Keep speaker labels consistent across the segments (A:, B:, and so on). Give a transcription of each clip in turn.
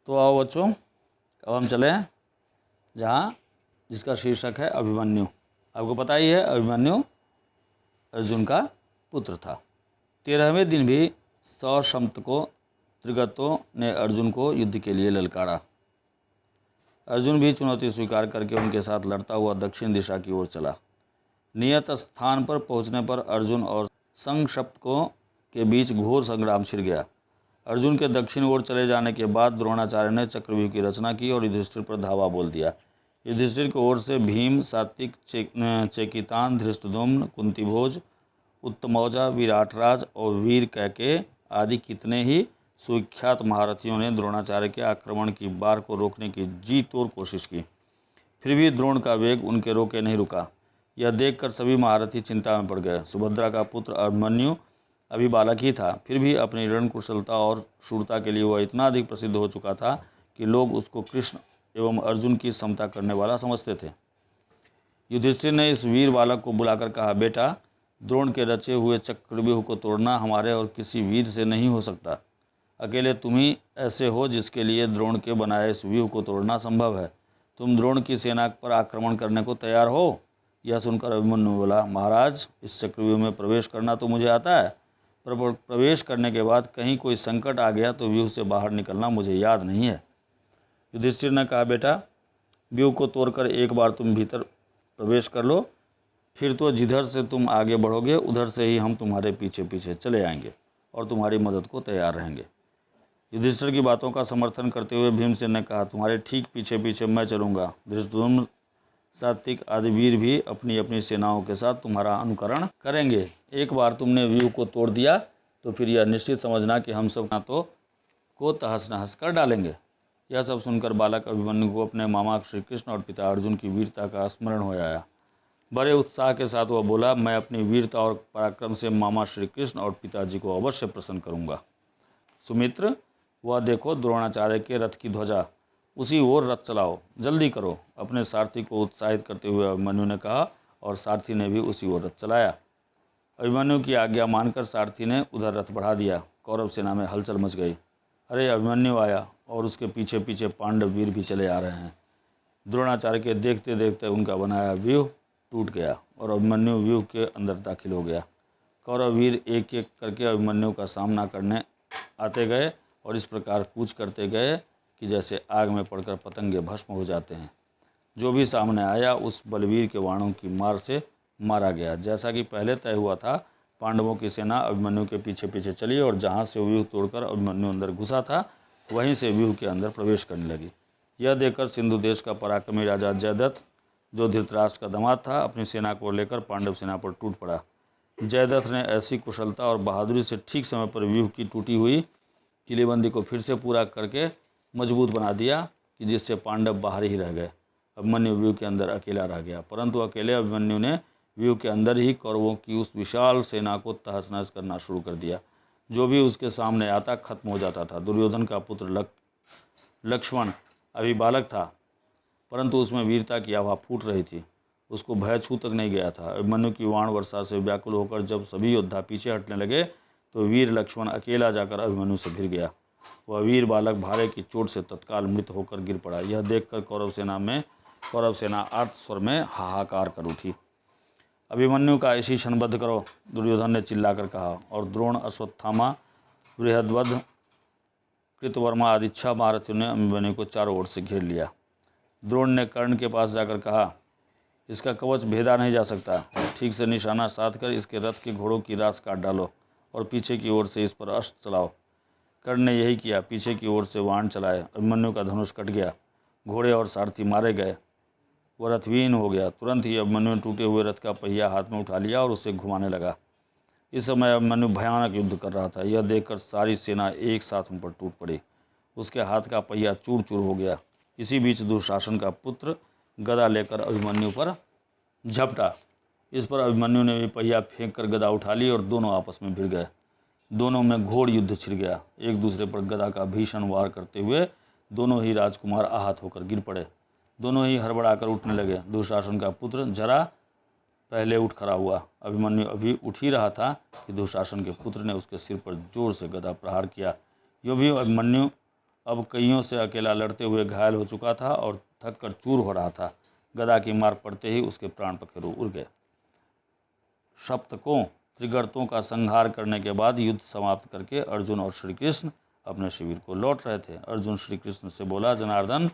A: तो आओ बच्चों, अब हम चले जहाँ जिसका शीर्षक है अभिमन्यु। आपको पता ही है अभिमन्यु अर्जुन का पुत्र था। 13वें दिन भी सशंतको त्रिगतों ने अर्जुन को युद्ध के लिए ललकारा। अर्जुन भी चुनौती स्वीकार करके उनके साथ लड़ता हुआ दक्षिण दिशा की ओर चला। नियत स्थान पर पहुंचने पर अर्जुन और संशप्तकों के बीच घोर संग्राम छिड़ गया। अर्जुन के दक्षिण ओर चले जाने के बाद द्रोणाचार्य ने चक्रव्यूह की रचना की और युधिष्ठिर पर धावा बोल दिया। युधिष्ठिर की ओर से भीम, सात्विक, चेकितान, धृष्टद्युम्न, कुंतीभोज, उत्तमौजा, विराटराज और वीर कैकेय आदि कितने ही सुविख्यात महारथियों ने द्रोणाचार्य के आक्रमण की बार को रोकने की जी तोड़ कोशिश की। फिर भी द्रोण का वेग उनके रोके नहीं रुका। यह देखकर सभी महारथी चिंता में पड़ गए। सुभद्रा का पुत्र अभिमन्यु अभी बालक ही था, फिर भी अपनी रणकुशलता और शूरता के लिए वह इतना अधिक प्रसिद्ध हो चुका था कि लोग उसको कृष्ण एवं अर्जुन की समता करने वाला समझते थे। युधिष्ठिर ने इस वीर बालक को बुलाकर कहा, बेटा, द्रोण के रचे हुए चक्रव्यूह को तोड़ना हमारे और किसी वीर से नहीं हो सकता। अकेले तुम ही ऐसे हो जिसके लिए द्रोण के बनाए इस व्यूह को तोड़ना संभव है। तुम द्रोण की सेना पर आक्रमण करने को तैयार हो? यह सुनकर अभिमन्यु बोला, महाराज, इस चक्रव्यूह में प्रवेश करना तो मुझे आता है, पर प्रवेश करने के बाद कहीं कोई संकट आ गया तो व्यूह से बाहर निकलना मुझे याद नहीं है। युधिष्ठिर ने कहा, बेटा, व्यूह को तोड़कर एक बार तुम भीतर प्रवेश कर लो, फिर तो जिधर से तुम आगे बढ़ोगे उधर से ही हम तुम्हारे पीछे पीछे चले आएंगे और तुम्हारी मदद को तैयार रहेंगे। युधिष्ठिर की बातों का समर्थन करते हुए भीमसेन ने कहा, तुम्हारे ठीक पीछे पीछे मैं चलूँगा। धृष्टद्युम्न, सात्विक आदि वीर भी अपनी अपनी सेनाओं के साथ तुम्हारा अनुकरण करेंगे। एक बार तुमने व्यूह को तोड़ दिया तो फिर यह निश्चित समझना कि हम सब नातों को तहस नहस कर डालेंगे। यह सब सुनकर बालक अभिमन्यु को अपने मामा श्री कृष्ण और पिता अर्जुन की वीरता का स्मरण हो आया। बड़े उत्साह के साथ वह बोला, मैं अपनी वीरता और पराक्रम से मामा श्री कृष्ण और पिताजी को अवश्य प्रसन्न करूँगा। सुमित्र, वह देखो द्रोणाचार्य के रथ की ध्वजा, उसी ओर रथ चलाओ, जल्दी करो, अपने सारथी को उत्साहित करते हुए अभिमन्यु ने कहा और सारथी ने भी उसी ओर रथ चलाया। अभिमन्यु की आज्ञा मानकर सारथी ने उधर रथ बढ़ा दिया। कौरव सेना में हलचल मच गई। अरे, अभिमन्यु आया और उसके पीछे पीछे पांडव वीर भी चले आ रहे हैं। द्रोणाचार्य के देखते देखते उनका बनाया व्यूह टूट गया और अभिमन्यु व्यूह के अंदर दाखिल हो गया। कौरव वीर एक एक करके अभिमन्यु का सामना करने आते गए और इस प्रकार कूच करते गए कि जैसे आग में पड़कर पतंगे भस्म हो जाते हैं। जो भी सामने आया उस बलवीर के बाणों की मार से मारा गया। जैसा कि पहले तय हुआ था, पांडवों की सेना अभिमन्यु के पीछे पीछे चली और जहाँ से व्यूह तोड़कर अभिमन्यु अंदर घुसा था वहीं से व्यूह के अंदर प्रवेश करने लगी। यह देखकर सिंधु देश का पराक्रमी राजा जयद्रथ, जो धृतराष्ट्र का दामाद था, अपनी सेना को लेकर पांडव सेना पर टूट पड़ा। जयद्रथ ने ऐसी कुशलता और बहादुरी से ठीक समय पर व्यूह की टूटी हुई किलेबंदी को फिर से पूरा करके मजबूत बना दिया कि जिससे पांडव बाहर ही रह गए। अभिमन्यु व्यूह के अंदर अकेला रह गया, परंतु अकेले अभिमन्यु ने व्यूह के अंदर ही कौरवों की उस विशाल सेना को तहस नहस करना शुरू कर दिया। जो भी उसके सामने आता खत्म हो जाता था। दुर्योधन का पुत्र लक्ष्मण अभी बालक था, परंतु उसमें वीरता की आभा फूट रही थी। उसको भय छू तक नहीं गया था। अभिमन्यु की बाण वर्षा से व्याकुल होकर जब सभी योद्धा पीछे हटने लगे तो वीर लक्ष्मण अकेला जाकर अभिमन्यु से भिड़ गया। वह वीर बालक भाले की चोट से तत्काल मृत होकर गिर पड़ा। यह देखकर कौरव सेना आर्त स्वर में हाहाकार कर उठी। अभिमन्यु का इसी क्षणबद्ध करो, दुर्योधन ने चिल्लाकर कहा, और द्रोण, अश्वत्थामा, बृहद्वध, कृतवर्मा आदि 6 महारथियों ने अभिमन्यु को चारों ओर से घेर लिया। द्रोण ने कर्ण के पास जाकर कहा, इसका कवच भेदा नहीं जा सकता, ठीक से निशाना साध कर इसके रथ के घोड़ों की रास काट डालो और पीछे की ओर से इस पर अस्त्र चलाओ। कर्ण ने यही किया। पीछे की ओर से बाण चलाए। अभिमन्यु का धनुष कट गया, घोड़े और सारथी मारे गए, वह रथविहीन हो गया। तुरंत ही अभिमन्यु ने टूटे हुए रथ का पहिया हाथ में उठा लिया और उसे घुमाने लगा। इस समय अभिमन्यु भयानक युद्ध कर रहा था। यह देखकर सारी सेना एक साथ उन पर टूट पड़ी। उसके हाथ का पहिया चूर चूर हो गया। इसी बीच दुशासन का पुत्र गदा लेकर अभिमन्यु पर झपटा। इस पर अभिमन्यु ने भी पहिया फेंक कर गदा उठा ली और दोनों आपस में भिड़ गए। दोनों में घोर युद्ध छिड़ गया। एक दूसरे पर गदा का भीषण वार करते हुए दोनों ही राजकुमार आहत होकर गिर पड़े। दोनों ही हड़बड़ाकर उठने लगे। दुशासन का पुत्र जरा पहले उठ खड़ा हुआ। अभिमन्यु अभी उठ ही रहा था कि दुशासन के पुत्र ने उसके सिर पर जोर से गदा प्रहार किया। यो भी अभिमन्यु अब कईयों से अकेला लड़ते हुए घायल हो चुका था और थक कर चूर हो रहा था। गदा की मार पड़ते ही उसके प्राण पखेरु उड़ गए। सप्तकों त्रिगर्तों का संहार करने के बाद युद्ध समाप्त करके अर्जुन और श्री कृष्ण अपने शिविर को लौट रहे थे। अर्जुन श्री कृष्ण से बोला, जनार्दन,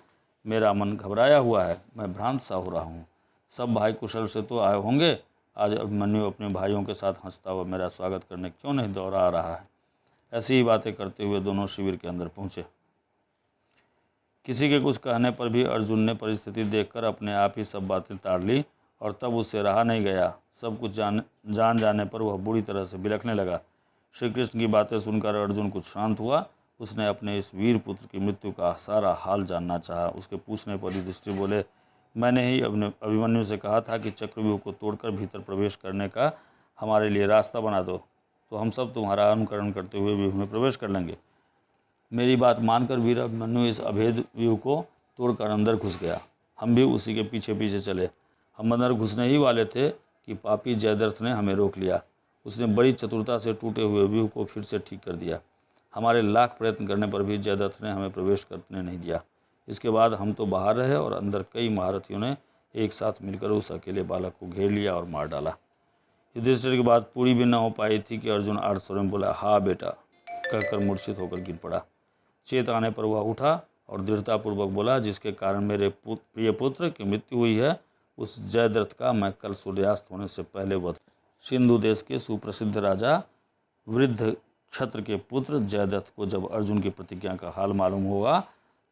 A: मेरा मन घबराया हुआ है, मैं भ्रांत सा हो रहा हूँ। सब भाई कुशल से तो आए होंगे, आज अभिमन्यु अपने भाइयों के साथ हंसता हुआ मेरा स्वागत करने क्यों नहीं दौड़ा आ रहा है। ऐसी ही बातें करते हुए दोनों शिविर के अंदर पहुँचे। किसी के कुछ कहने पर भी अर्जुन ने परिस्थिति देखकर अपने आप ही सब बातें टाल ली और तब उससे रहा नहीं गया। सब कुछ जान जाने पर वह बुरी तरह से बिलखने लगा। श्री कृष्ण की बातें सुनकर अर्जुन कुछ शांत हुआ। उसने अपने इस वीर पुत्र की मृत्यु का सारा हाल जानना चाहा। उसके पूछने पर युधिष्ठिर बोले, मैंने ही अभिमन्यु से कहा था कि चक्रव्यूह को तोड़कर भीतर प्रवेश करने का हमारे लिए रास्ता बना दो, तो हम सब तुम्हारा अनुकरण करते हुए व्यूह में प्रवेश कर लेंगे। मेरी बात मानकर वीर अभिमन्यु इस अभेद व्यूह को तोड़कर अंदर घुस गया। हम भी उसी के पीछे पीछे चले। हम अंदर घुसने ही वाले थे कि पापी जयद्रथ ने हमें रोक लिया। उसने बड़ी चतुरता से टूटे हुए व्यूह को फिर से ठीक कर दिया। हमारे लाख प्रयत्न करने पर भी जयद्रथ ने हमें प्रवेश करने नहीं दिया। इसके बाद हम तो बाहर रहे और अंदर कई महारथियों ने एक साथ मिलकर उस अकेले बालक को घेर लिया और मार डाला। युधिष्ठिर की बात पूरी भी न हो पाई थी कि अर्जुन आर्त स्वर में बोला, हाँ बेटा, कहकर मूर्छित होकर गिर पड़ा। चेत आने पर वह उठा और दृढ़तापूर्वक बोला, जिसके कारण मेरे प्रिय पुत्र की मृत्यु हुई है, उस जयद्रथ का मैं कल सूर्यास्त होने से पहले वध। सिंधु देश के सुप्रसिद्ध राजा वृद्ध क्षत्र के पुत्र जयद्रथ को जब अर्जुन की प्रतिज्ञा का हाल मालूम हुआ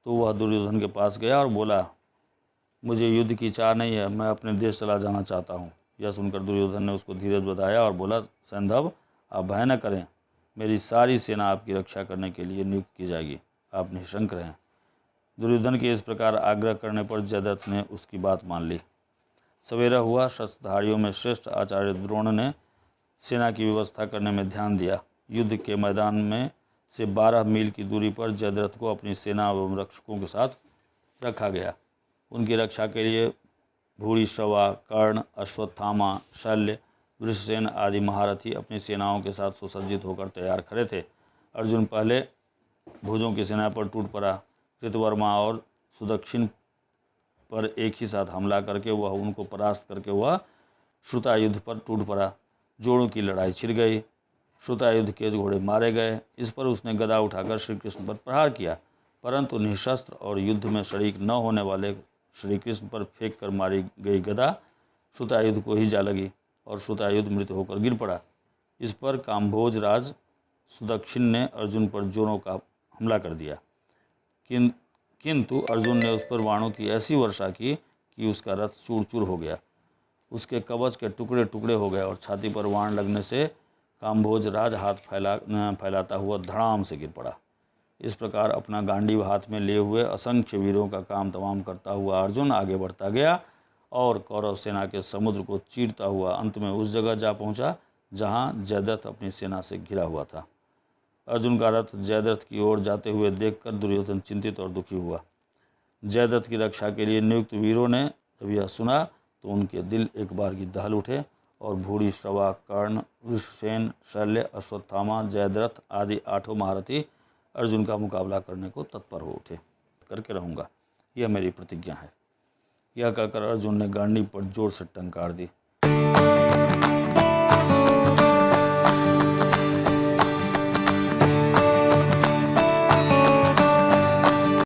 A: तो वह दुर्योधन के पास गया और बोला, मुझे युद्ध की चाह नहीं है, मैं अपने देश चला जाना चाहता हूँ। यह सुनकर दुर्योधन ने उसको धीरज बताया और बोला, सैंधव, आप भय न करें, मेरी सारी सेना आपकी रक्षा करने के लिए नियुक्त की जाएगी, आप निशंक रहें। दुर्योधन के इस प्रकार आग्रह करने पर जयद्रथ ने उसकी बात मान ली। सवेरा हुआ। शस्त्रधारियों में श्रेष्ठ आचार्य द्रोण ने सेना की व्यवस्था करने में ध्यान दिया। युद्ध के मैदान में से 12 मील की दूरी पर जयद्रथ को अपनी सेना एवं रक्षकों के साथ रखा गया। उनकी रक्षा के लिए भूरिश्रवा, कर्ण, अश्वत्थामा, शल्य, वृषसेन आदि महारथी अपनी सेनाओं के साथ सुसज्जित होकर तैयार खड़े थे। अर्जुन पहले भुजों की सेना पर टूट पड़ा। कृतवर्मा और सुदक्षिण पर एक ही साथ हमला करके वह उनको परास्त करके वह श्रुतायुद्ध पर टूट पड़ा। जोड़ों की लड़ाई छिड़ गई। श्रुतायुद्ध के घोड़े मारे गए। इस पर उसने गदा उठाकर श्री कृष्ण पर प्रहार किया, परंतु निशस्त्र और युद्ध में शरीक न होने वाले श्री कृष्ण पर फेंक कर मारी गई गदा श्रुतायुद्ध को ही जा लगी और श्रुतायुद्ध मृत होकर गिर पड़ा। इस पर काम्भोज राज सुदक्षिण ने अर्जुन पर जोरों का हमला कर दिया, किंतु अर्जुन ने उस पर बाणों की ऐसी वर्षा की कि उसका रथ चूर चूर हो गया। उसके कवच के टुकड़े टुकड़े हो गए और छाती पर बाण लगने से काम्भोज राज हाथ फैलाता हुआ धड़ाम से गिर पड़ा। इस प्रकार अपना गांडीव हाथ में लिए हुए असंख्य वीरों का काम तमाम करता हुआ अर्जुन आगे बढ़ता गया और कौरव सेना के समुद्र को चीरता हुआ अंत में उस जगह जा पहुंचा जहां जयद्रथ अपनी सेना से घिरा हुआ था। अर्जुन का रथ जयद्रथ की ओर जाते हुए देखकर दुर्योधन चिंतित और दुखी हुआ। जयद्रथ की रक्षा के लिए नियुक्त वीरों ने जब यह सुना तो उनके दिल एक बार की दहल उठे और भूरी, श्रवा, कर्ण, वृषसेन, शल्य, अश्वत्थामा, जयद्रथ आदि 8 महारथी अर्जुन का मुकाबला करने को तत्पर हो उठे। करके रहूँगा, यह मेरी प्रतिज्ञा है। यह कहकर अर्जुन ने गांडीव पर जोर से टंकार दी।